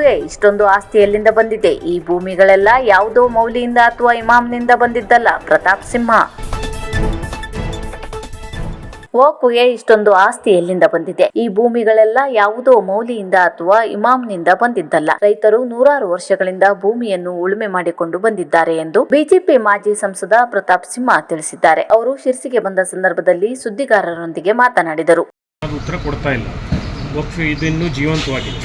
ವಕ್ಫ್ಗೆ ಇಷ್ಟೊಂದು ಆಸ್ತಿ ಎಲ್ಲಿಂದ ಬಂದಿದೆ? ಈ ಭೂಮಿಗಳೆಲ್ಲ ಯಾವುದೋ ಮೌಲಿಯಿಂದ ಅಥವಾ ಇಮಾಮ್ನಿಂದ ಬಂದಿದ್ದಲ್ಲ. ಪ್ರತಾಪ್ ಸಿಂಹ. ವಕ್ಫ್ಗೆ ಇಷ್ಟೊಂದು ಆಸ್ತಿ ಎಲ್ಲಿಂದ ಬಂದಿದೆ? ಈ ಭೂಮಿಗಳೆಲ್ಲ ಯಾವುದೋ ಮೌಲಿಯಿಂದ ಅಥವಾ ಇಮಾಮ್ನಿಂದ ಬಂದಿದ್ದಲ್ಲ. ರೈತರು ನೂರಾರು ವರ್ಷಗಳಿಂದ ಭೂಮಿಯನ್ನು ಉಳುಮೆ ಮಾಡಿಕೊಂಡು ಬಂದಿದ್ದಾರೆ ಎಂದು ಬಿಜೆಪಿ ಮಾಜಿ ಸಂಸದ ಪ್ರತಾಪ್ ಸಿಂಹ ತಿಳಿಸಿದ್ದಾರೆ. ಅವರು ಶಿರ್ಸಿಗೆ ಬಂದ ಸಂದರ್ಭದಲ್ಲಿ ಸುದ್ದಿಗಾರರೊಂದಿಗೆ ಮಾತನಾಡಿದರು. ಉತ್ತರ ಕೊಡ್ತಾ ಇಲ್ಲ. ವಕ್ಫ್ ಇದನ್ನು ಜೀವಂತವಾಗಿದೆ.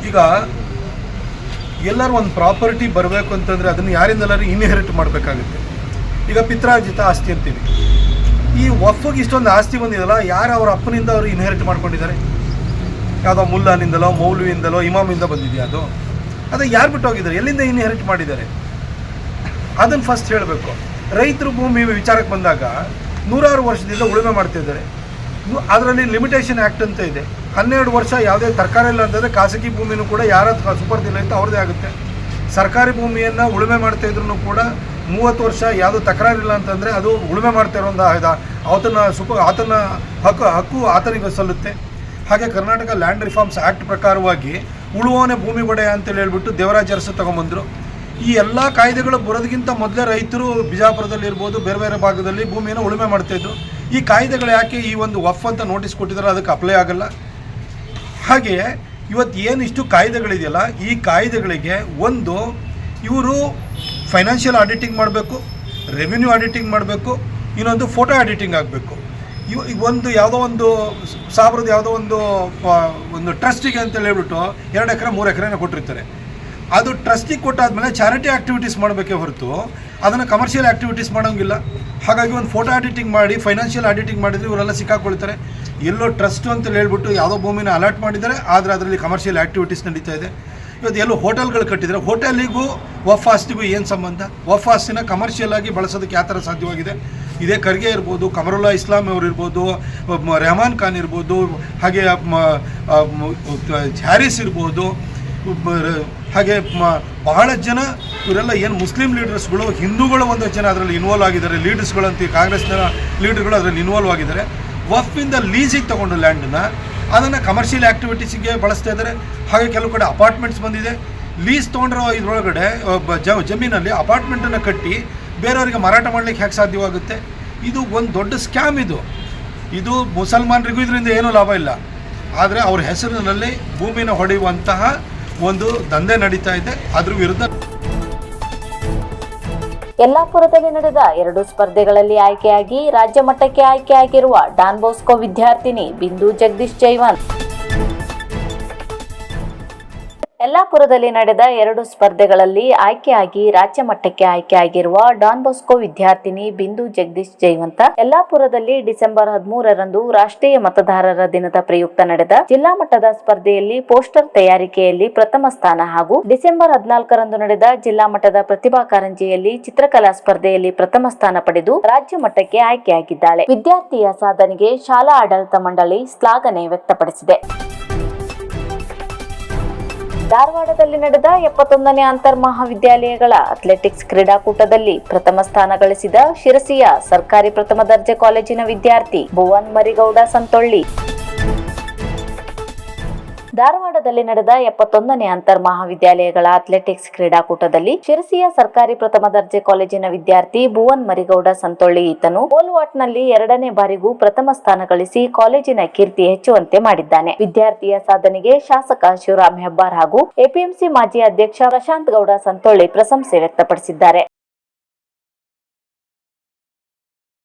ಈಗ ಎಲ್ಲರೂ ಒಂದು ಪ್ರಾಪರ್ಟಿ ಬರಬೇಕು ಅಂತಂದರೆ ಅದನ್ನು ಯಾರಿಂದಲಾರು ಇನ್ಹೆರಿಟ್ ಮಾಡಬೇಕಾಗುತ್ತೆ. ಈಗ ಪಿತ್ರಾರ್ಜಿತ ಆಸ್ತಿ ಅಂತೀವಿ. ಈ ವಕ್ಫ್ಗೆ ಇಷ್ಟೊಂದು ಆಸ್ತಿ ಬಂದಿದಲ್ಲ, ಯಾರು ಅವ್ರ ಅಪ್ಪನಿಂದ ಅವರು ಇನ್ಹೆರಿಟ್ ಮಾಡ್ಕೊಂಡಿದ್ದಾರೆ? ಯಾವುದೋ ಮುಲ್ಲಾನಿಂದಲೋ ಮೌಲ್ವಿಯಿಂದಲೋ ಇಮಾಮಿಂದ ಬಂದಿದೆಯಾ? ಅದು ಯಾರು ಬಿಟ್ಟು ಹೋಗಿದ್ದಾರೆ? ಎಲ್ಲಿಂದ ಇನ್ಹೆರಿಟ್ ಮಾಡಿದ್ದಾರೆ? ಅದನ್ನು ಫಸ್ಟ್ ಹೇಳಬೇಕು. ರೈತರು ಭೂಮಿ ವಿಚಾರಕ್ಕೆ ಬಂದಾಗ ನೂರಾರು ವರ್ಷದಿಂದ ಉಳುಮೆ ಮಾಡ್ತಿದ್ದಾರೆ. ಅದರಲ್ಲಿ ಲಿಮಿಟೇಷನ್ ಆ್ಯಕ್ಟ್ ಅಂತ ಇದೆ. 12 ವರ್ಷ ಯಾವುದೇ ತರಕಾರಿ ಇಲ್ಲ ಅಂತಂದರೆ ಖಾಸಗಿ ಭೂಮಿನೂ ಕೂಡ ಯಾರ ಸುಪರ್ದಿಲ್ಲ ಅಂತ ಅವ್ರದ್ದೇ ಆಗುತ್ತೆ. ಸರ್ಕಾರಿ ಭೂಮಿಯನ್ನು ಉಳುಮೆ ಮಾಡ್ತಾ ಇದ್ರೂ ಕೂಡ 30 ವರ್ಷ ಯಾವುದೋ ತಕರಾರಿಲ್ಲ ಅಂತಂದರೆ ಅದು ಉಳುಮೆ ಮಾಡ್ತಾ ಇರೋ ಆತನ ಹಕ್ಕು ಆತನಿಗೆ ಸಲ್ಲುತ್ತೆ. ಹಾಗೆ ಕರ್ನಾಟಕ ಲ್ಯಾಂಡ್ ರಿಫಾರ್ಮ್ಸ್ ಆ್ಯಕ್ಟ್ ಪ್ರಕಾರವಾಗಿ ಉಳುವವನೇ ಭೂಮಿ ಒಡೆಯ ಅಂತೇಳಿ ಹೇಳ್ಬಿಟ್ಟು ದೇವರಾಜ ಅರಸು ತೊಗೊಂಬಂದರು. ಈ ಎಲ್ಲ ಕಾಯ್ದೆಗಳು ಬರೋದಕ್ಕಿಂತ ಮೊದಲೇ ರೈತರು ಬಿಜಾಪುರದಲ್ಲಿ ಇರ್ಬೋದು, ಬೇರೆ ಬೇರೆ ಭಾಗದಲ್ಲಿ ಭೂಮಿಯನ್ನು ಉಳುಮೆ ಮಾಡ್ತಾಯಿದ್ರು. ಈ ಕಾಯ್ದೆಗಳು ಯಾಕೆ ಈ ಒಂದು ವಕ್ಫ್ ಅಂತ ನೋಟಿಸ್ ಕೊಟ್ಟಿದ್ದಾರೆ ಅದಕ್ಕೆ ಅಪ್ಲೈ ಆಗಲ್ಲ? ಹಾಗೆಯೇ ಇವತ್ತು ಏನು ಇಷ್ಟು ಕಾಯ್ದೆಗಳಿದೆಯಲ್ಲ, ಈ ಕಾಯ್ದೆಗಳಿಗೆ ಒಂದು ಇವರು ಫೈನಾನ್ಷಿಯಲ್ ಆಡಿಟಿಂಗ್ ಮಾಡಬೇಕು, ರೆವಿನ್ಯೂ ಆಡಿಟಿಂಗ್ ಮಾಡಬೇಕು, ಇನ್ನೊಂದು ಫೋಟೋ ಆಡಿಟಿಂಗ್ ಆಗಬೇಕು. ಒಂದು ಯಾವುದೋ ಒಂದು ಸಾಬ್ರದ್ದು ಯಾವುದೋ ಒಂದು ಟ್ರಸ್ಟಿಗೆ ಅಂತೇಳಿ ಹೇಳ್ಬಿಟ್ಟು 2 ಎಕರೆ 3 ಎಕರೆನ ಕೊಟ್ಟಿರ್ತಾರೆ. ಅದು ಟ್ರಸ್ಟಿಗೆ ಕೊಟ್ಟಾದ್ಮೇಲೆ ಚಾರಿಟಿ ಆ್ಯಕ್ಟಿವಿಟೀಸ್ ಮಾಡಬೇಕೇ ಹೊರತು ಅದನ್ನು ಕಮರ್ಷಿಯಲ್ ಆ್ಯಕ್ಟಿವಿಟೀಸ್ ಮಾಡೋಂಗಿಲ್ಲ. ಹಾಗಾಗಿ ಒಂದು ಫೋಟೋ ಆಡಿಟಿಂಗ್ ಮಾಡಿ ಫೈನಾನ್ಷಿಯಲ್ ಆಡಿಟಿಂಗ್ ಮಾಡಿದರೆ ಇವರೆಲ್ಲ ಸಿಕ್ಕಾಕೊಳ್ತಾರೆ. ಎಲ್ಲೋ ಟ್ರಸ್ಟ್ ಅಂತೇಳಿ ಹೇಳ್ಬಿಟ್ಟು ಯಾವುದೋ ಭೂಮಿನ ಅಲಾಟ್ ಮಾಡಿದ್ದಾರೆ, ಆದರೆ ಅದರಲ್ಲಿ ಕಮರ್ಷಿಯಲ್ ಆ್ಯಕ್ಟಿವಿಟೀಸ್ ನಡೀತಾ ಇದೆ. ಇವತ್ತು ಎಲ್ಲೋ ಹೋಟೆಲ್ಗಳು ಕಟ್ಟಿದರೆ ಹೋಟೆಲಿಗೂ ವಕ್ಫ್ ಆಸ್ತಿಗೂ ಏನು ಸಂಬಂಧ? ವಕ್ಫ್ ಆಸ್ತಿನ ಕಮರ್ಷಿಯಲ್ ಆಗಿ ಬಳಸೋದಕ್ಕೆ ಯಾವ ಥರ ಸಾಧ್ಯವಾಗಿದೆ? ಇದೇ ಖರ್ಗೆ ಇರ್ಬೋದು, ಕಮರುಲ್ಲಾ ಇಸ್ಲಾಂ ಅವರು ಇರ್ಬೋದು, ರೆಹಮಾನ್ ಖಾನ್ ಇರ್ಬೋದು, ಹಾಗೆ ಹ್ಯಾರಿಸ್ ಇರ್ಬೋದು, ಹಾಗೆ ಬಹಳ ಜನ ಇವರೆಲ್ಲ ಏನು ಮುಸ್ಲಿಂ ಲೀಡರ್ಸ್ಗಳು, ಹಿಂದೂಗಳು ಒಂದಷ್ಟು ಜನ ಅದರಲ್ಲಿ ಇನ್ವಾಲ್ವ್ ಆಗಿದ್ದಾರೆ. ಲೀಡರ್ಸ್ಗಳಂತ ಕಾಂಗ್ರೆಸ್ನ ಲೀಡರ್ಗಳು ಅದರಲ್ಲಿ ಇನ್ವಾಲ್ವ್ ಆಗಿದ್ದಾರೆ. ವಕ್ಫಿಂದ ಲೀಸಿಗೆ ತೊಗೊಂಡು ಲ್ಯಾಂಡನ್ನು ಅದನ್ನು ಕಮರ್ಷಿಯಲ್ ಆ್ಯಕ್ಟಿವಿಟೀಸಿಗೆ ಬಳಸ್ತಾ ಇದ್ದಾರೆ. ಹಾಗೆ ಕೆಲವು ಕಡೆ ಅಪಾರ್ಟ್ಮೆಂಟ್ಸ್ ಬಂದಿದೆ. ಲೀಸ್ ತೊಗೊಂಡಿರೋ ಇದರೊಳಗಡೆ ಜಮೀನಲ್ಲಿ ಅಪಾರ್ಟ್ಮೆಂಟನ್ನು ಕಟ್ಟಿ ಬೇರೆಯವರಿಗೆ ಮಾರಾಟ ಮಾಡಲಿಕ್ಕೆ ಹೇಗೆ ಸಾಧ್ಯವಾಗುತ್ತೆ? ಇದು ಒಂದು ದೊಡ್ಡ ಸ್ಕ್ಯಾಮ್. ಇದು ಮುಸಲ್ಮಾನರಿಗೂ ಇದರಿಂದ ಏನೂ ಲಾಭ ಇಲ್ಲ. ಆದರೆ ಅವ್ರ ಹೆಸರಿನಲ್ಲಿ ಭೂಮಿನ ಹೊಡೆಯುವಂತಹ ಒಂದು ದಂಧೆ ನಡೀತಾ ಇದೆ. ಅದ್ರ ವಿರುದ್ಧ ಯಲ್ಲಾಪುರದಲ್ಲಿ ನಡೆದ 2 ಸ್ಪರ್ಧೆಗಳಲ್ಲಿ ಆಯ್ಕೆಯಾಗಿ ರಾಜ್ಯ ಮಟ್ಟಕ್ಕೆ ಆಯ್ಕೆಯಾಗಿರುವ ಡಾನ್ ಬಾಸ್ಕೋ ವಿದ್ಯಾರ್ಥಿನಿ ಬಿಂದು ಜಗದೀಶ್ ಜೈವಂತ್. ಯಲ್ಲಾಪುರದಲ್ಲಿ ನಡೆದ 2 ಸ್ಪರ್ಧೆಗಳಲ್ಲಿ ಆಯ್ಕೆಯಾಗಿ ರಾಜ್ಯ ಮಟ್ಟಕ್ಕೆ ಆಯ್ಕೆಯಾಗಿರುವ ಡಾನ್ ಬಾಸ್ಕೋ ವಿದ್ಯಾರ್ಥಿನಿ ಬಿಂದು ಜಗದೀಶ್ ಜೈವಂತ ಯಲ್ಲಾಪುರದಲ್ಲಿ ಡಿಸೆಂಬರ್ 13ರಂದು ರಾಷ್ಟ್ರೀಯ ಮತದಾರರ ದಿನದ ಪ್ರಯುಕ್ತ ನಡೆದ ಜಿಲ್ಲಾ ಮಟ್ಟದ ಸ್ಪರ್ಧೆಯಲ್ಲಿ ಪೋಸ್ಟರ್ ತಯಾರಿಕೆಯಲ್ಲಿ ಪ್ರಥಮ ಸ್ಥಾನ ಹಾಗೂ ಡಿಸೆಂಬರ್ 14ರಂದು ನಡೆದ ಜಿಲ್ಲಾ ಮಟ್ಟದ ಪ್ರತಿಭಾ ಕಾರಂಜಿಯಲ್ಲಿ ಚಿತ್ರಕಲಾ ಸ್ಪರ್ಧೆಯಲ್ಲಿ ಪ್ರಥಮ ಸ್ಥಾನ ಪಡೆದು ರಾಜ್ಯ ಮಟ್ಟಕ್ಕೆ ಆಯ್ಕೆಯಾಗಿದ್ದಾಳೆ. ವಿದ್ಯಾರ್ಥಿಯ ಸಾಧನೆಗೆ ಶಾಲಾ ಆಡಳಿತ ಮಂಡಳಿ ಶ್ಲಾಘನೆ ವ್ಯಕ್ತಪಡಿಸಿದೆ. ಧಾರವಾಡದಲ್ಲಿ ನಡೆದ 71ನೇ ಅಂತರ್ ಮಹಾವಿದ್ಯಾಲಯಗಳ ಅಥ್ಲೆಟಿಕ್ಸ್ ಕ್ರೀಡಾಕೂಟದಲ್ಲಿ ಪ್ರಥಮ ಸ್ಥಾನ ಗಳಿಸಿದ ಶಿರಸಿಯ ಸರ್ಕಾರಿ ಪ್ರಥಮ ದರ್ಜೆ ಕಾಲೇಜಿನ ವಿದ್ಯಾರ್ಥಿ ಭುವನ್ ಮರಿಗೌಡ ಸಂತೊಳ್ಳಿ. ಧಾರವಾಡದಲ್ಲಿ ನಡೆದ 71ನೇ ಅಂತರ್ ಮಹಾವಿದ್ಯಾಲಯಗಳ ಅಥ್ಲೆಟಿಕ್ಸ್ ಕ್ರೀಡಾಕೂಟದಲ್ಲಿ ಶಿರಸಿಯ ಸರ್ಕಾರಿ ಪ್ರಥಮ ದರ್ಜೆ ಕಾಲೇಜಿನ ವಿದ್ಯಾರ್ಥಿ ಭುವನ್ ಮರಿಗೌಡ ಸಂತೊಳ್ಳಿ ಈತನು ಪೋಲ್ ವಾಲ್ಟ್ನಲ್ಲಿ 2ನೇ ಬಾರಿಗೂ ಪ್ರಥಮ ಸ್ಥಾನ ಗಳಿಸಿ ಕಾಲೇಜಿನ ಕೀರ್ತಿ ಹೆಚ್ಚುವಂತೆ ಮಾಡಿದ್ದಾನೆ. ವಿದ್ಯಾರ್ಥಿಯ ಸಾಧನೆಗೆ ಶಾಸಕ ಶಿವರಾಮ್ ಹೆಬ್ಬಾರ್ ಹಾಗೂ ಎಪಿಎಂಸಿ ಮಾಜಿ ಅಧ್ಯಕ್ಷ ಪ್ರಶಾಂತ್ ಗೌಡ ಸಂತೊಳ್ಳಿ ಪ್ರಶಂಸೆ ವ್ಯಕ್ತಪಡಿಸಿದ್ದಾರೆ.